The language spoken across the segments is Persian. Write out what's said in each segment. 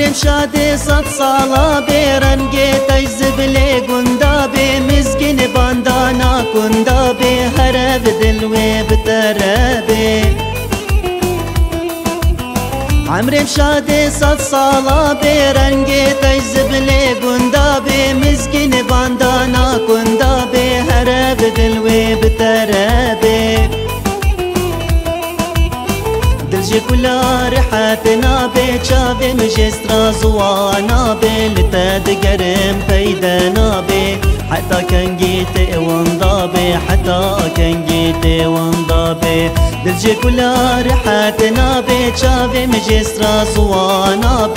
عمري مشادي 100 صاله برنگي تجذب لي قندابي مسكين باندانا كندابي هرب دلوي بترابي عمري مشادي 100 صاله برنگي تجذب لي قندابي مسكين باندانا كندابي هرب دلوي بترابي دلجي كلها ريحتنا بشافي مجسترا زوانا لتاد قرم بيدنا بي حتى كان جيت وانضابي حتى كان جيت وانضابي دلجي كلها ريحتنا بشافي مجسترا زوانا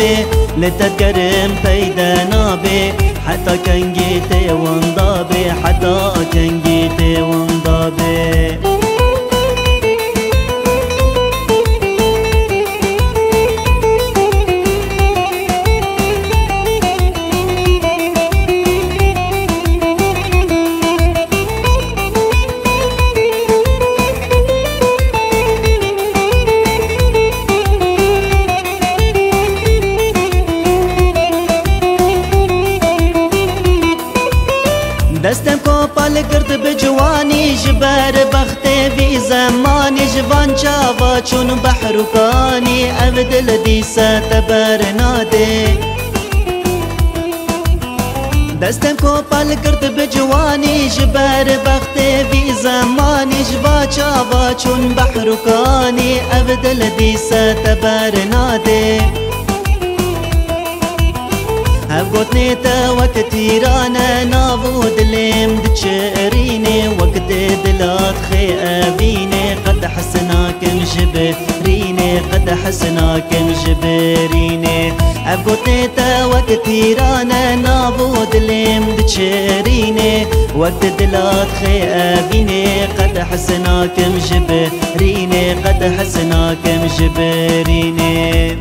لتاد قرم بيدنا بي حتى كان جيت وانضابي حتى كان جيت وانضابي دستم کوپال کرد بجوانی جبر بخته بی زمانی جوان چاوا چون بحرکانی ابدل دیسا تبر ناده دستم کوپال کرد بجوانی جبر بخته بی زمانی جوان چاوا چون بحرکانی ابدل دیسا تبر ناده هبقوت نيتا وقت تيرانا نابود لم دتشريني وقت دلات خي أبيني قد حسناك مجبريني قد حسناك مجبريني هبقوت نيتا وقت تيرانا نابود لم دتشريني وقت دلات خي أبيني قد حسناك مجبريني قد حسناك مجبريني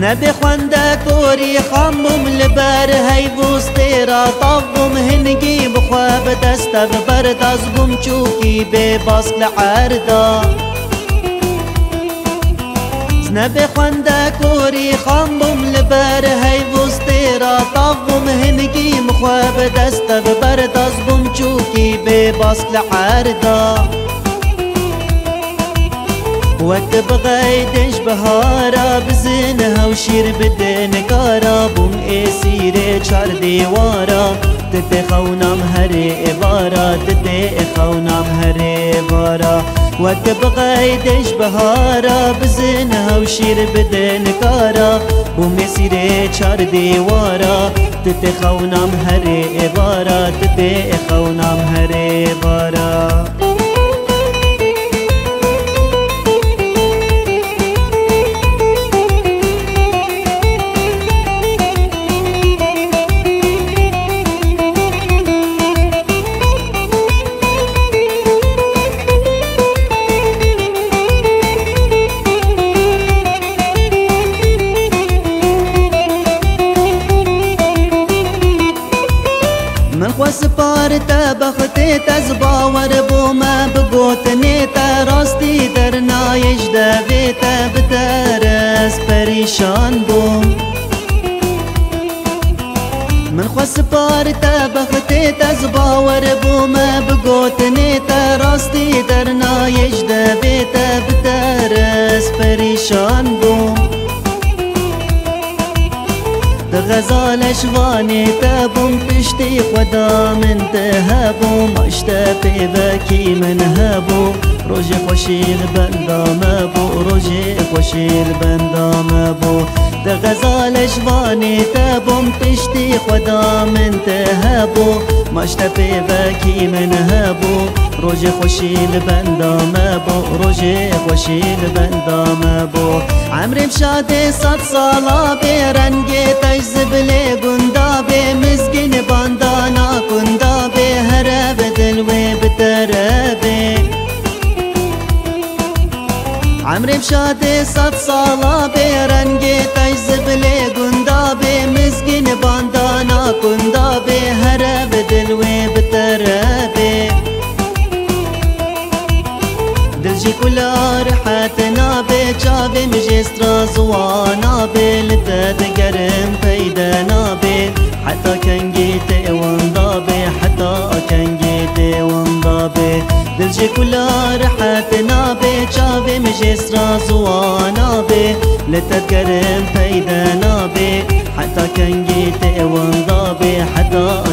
نبي خونده كوري خمم لبر هاي بوستيرا طبم هنجي بخواب دستا ببرد ازبم چوكي بباس لعردا نبي خونده كوري خمم لبر هاي بوستيرا طبم هنجي بخواب دستا ببرد ازبم چوكي بباس لعردا وقت بغيدش بهارا بزنها وشير بدنكارا بوم اسيري چار ديوارا تتي خونام هري ابارا تتي خونام هري ابارا وقت بغيدش بهارا بزنها وشير بدنكارا بوم اسيري چار ديوارا تتي خونام هري ابارا تتي خونام هري ابارا وسپارتا بختی تزباور بوما بگوتنیتا راستی در نایش دویتا بترس پریشان بوم من وسپارتا بختی تزباور بوما بگوتنیتا راستی در نایش دویتا بترس پریشان بوم غزالش واني تابم تشتي خدا من تهابو مشتاقي باكي من هابو روجي خوشيل بندام ابو روجي خوشيل بندام ابو غزالش واني تابم تشتي خدا من تهابو مشتاقي باكي من هابو روجي خوشيل بندام ابو روجي خوشيل بندام ابو عمري مشادي 100 صاله برنگي تجذب لي قندابي مسكين باندانا شادي صد صالا بي رنگي تجذب لي قندابي مسكين باندانا كندابي هرب دلوي بترابي دلجي كلها رحتنا بي جابي مجسترا زوانا بي لتدقرم بيدنا بي حتى كان جيتي وانضابي حتى كان جيتي وانضابي دلجي كلها رحتنا بي جابي مجسترا زوانا بي لتدقرم بيدنا بي حتى كان جيتي وانضابي حتى